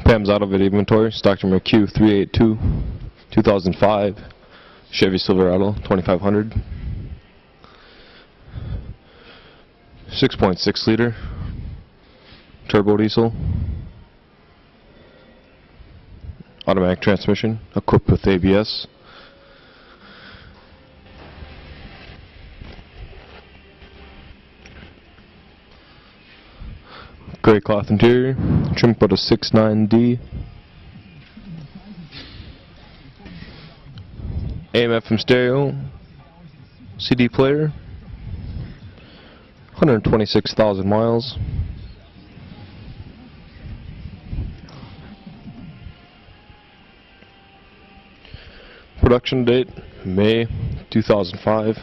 Pam's Auto Video Inventory, stock number Q0382, 2005, Chevy Silverado 2500, 6.6 liter, turbo diesel, automatic transmission, equipped with ABS. Gray cloth interior, trim with a 6.9D. AM/FM stereo, CD player, 126,000 miles. Production date, May 2005.